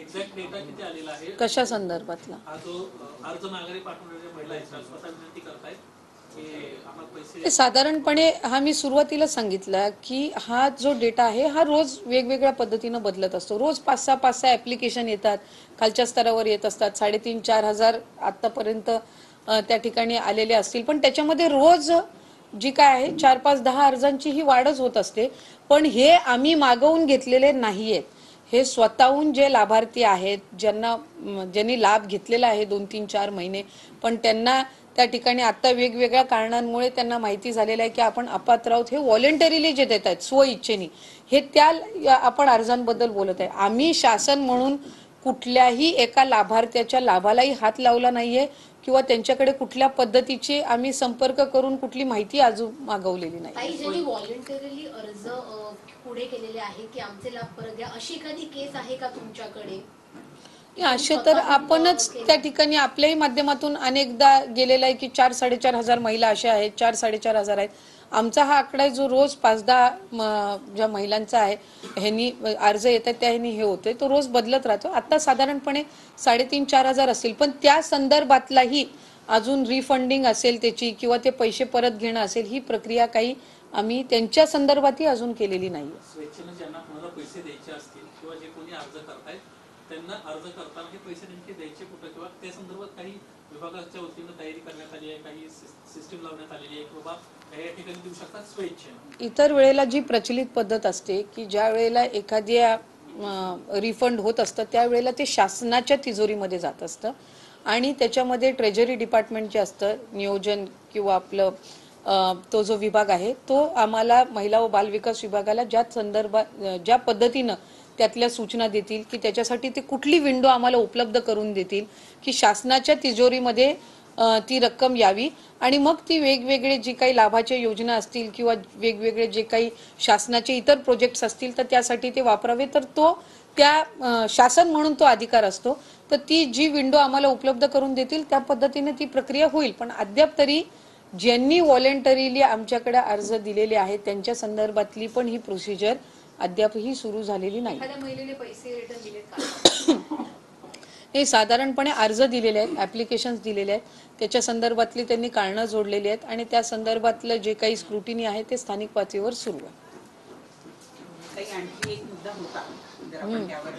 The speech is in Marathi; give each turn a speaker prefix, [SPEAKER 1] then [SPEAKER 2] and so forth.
[SPEAKER 1] एक्झॅक्ट डेटा किती आलेला आहे
[SPEAKER 2] कशा संदर्भातला?
[SPEAKER 1] हा जो अर्ज माघारी पाठवणाऱ्या महिला आहेत त्या स्वतः विनंती करतायत की आम्हाला पैसे
[SPEAKER 2] साधारणपणे हा मी सुरुवातीला सांगितलं की हा जो डेटा आहे हा रोज वेगवेगळ्या पद्धतीनं बदलत असतो. रोज 5-6 ॲप्लिकेशन येतात, खालच्या स्तरावर येत असतात. 3,500-4,000 हजार आत्तापर्यंत त्या ठिकाणी आलेले असतील, पण त्याच्यामध्ये रोज जी काय आहे 4-5-10 अर्जांची ही वाढच होत असते. पण हे आम्ही मागवून घेतलेले नाहीयेत. हे स्वतःहून जे लाभार्थी आहेत, ज्यांनी लाभ घेतलेला आहे 2-3-4 महिने, पण त्यांना त्या ठिकाणी आता वेगवेगळ्या कारणांमुळे त्यांना माहिती झालेलं आहे की आपण अपात्र आहोत, हे व्हॉलेंटरीली जे देत आहेत स्व इच्छेने, हे त्या आपण अर्जांबद्दल बोलत आहे. आम्ही शासन म्हणून कुठल्याही एका लाभार्थ्याच्या लाभालाही हात लावला नाहीये किंवा त्यांच्याकडे कुठल्या पद्धतीची आम्ही संपर्क करून कुठली माहिती अजून मागवलेली नाही.
[SPEAKER 3] काही ज्यांनी व्हॉलेंटरीली अर्ज पुढे केलेले आहे की आमचे लाभ परत द्या, अशी एखादी केस आहे का तुमच्याकडे?
[SPEAKER 2] असे तर आपणच त्या ठिकाणी आपल्याही माध्यमातून अनेकदा गेलेला आहे की 4-4.5 हजार महिला अशा आहेत, 4-4.5 हजार आहेत. आमचा हा आकडा जो रोज 5-10 ज्या महिलांचा आहे ह्यांनी अर्ज येतात त्या ह्यांनी हे होतोय, तो रोज बदलत राहतो. आता साधारणपणे 3,500-4 हजार असतील, पण त्या संदर्भातलाही अजून रिफंडिंग असेल त्याची किंवा ते पैसे परत घेणं असेल, ही प्रक्रिया काही आम्ही त्यांच्या संदर्भातही अजून केलेली नाही.
[SPEAKER 1] स्वेच्छेने ज्यांना कोणाला पैसे द्यायचे असतील किंवा जे कोणी अर्ज करतायत त्यांना अर्ज करताना हे पैसे नेमके द्यायचे कुठं किंवा त्या संदर्भात काही विभागाच्या वतीनं तयारी करण्यात आली आहे, काही सिस्टीम लावण्यात आलेली आहे की बाबा या ठिकाणी देऊ शकतात स्वेच्छेने?
[SPEAKER 2] इतर वेळेला जी प्रचलित पद्धत असते की ज्या वेळेला एखाद्या रिफंड होत असतं त्यावेळेला ते शासनाच्या तिजोरीमध्ये जात असतं आणि त्याच्यामध्ये ट्रेजरी डिपार्टमेंट जे असतं, नियोजन किंवा आपलं तो जो विभाग आहे तो आम्हाला महिला व बालविकास विभागाला ज्या पद्धतीनं त्यातल्या सूचना देतील की त्याच्यासाठी ते कुठली विंडो आम्हाला उपलब्ध करून देतील की शासनाच्या तिजोरीमध्ये ती रक्कम यावी आणि मग ती वेगवेगळे जी काही लाभाच्या योजना असतील किंवा वेगवेगळे जे काही शासनाचे इतर प्रोजेक्ट्स असतील तर त्यासाठी ते वापरावे, तर तो त्या शासन म्हणून तो अधिकार असतो. तर ती जी विंडो आम्हाला उपलब्ध करून देतील त्या पद्धतीने ती प्रक्रिया होईल. पण अद्याप तरी ज्यांनी व्हॉलेंटरीली आमच्याकडे अर्ज दिलेले आहेत त्यांच्या संदर्भातली पण ही प्रोसिजर अद्यापही सुरू झालेली नाही.
[SPEAKER 3] एखाद्या महिलेने पैसे रिटर्न दिलेत का?
[SPEAKER 2] हे साधारणपणे अर्ज दिलेले आहेत, ॲप्लिकेशन्स दिलेले आहेत, त्याच्या संदर्भातली त्यांनी कारणं जोडलेली आहेत आणि त्या संदर्भातलं जे काही स्क्रुटिनी आहे ते स्थानिक पातळीवर सुरू आहे.
[SPEAKER 4] काही आणखी एक मुद्दा होता जर आपण त्यावर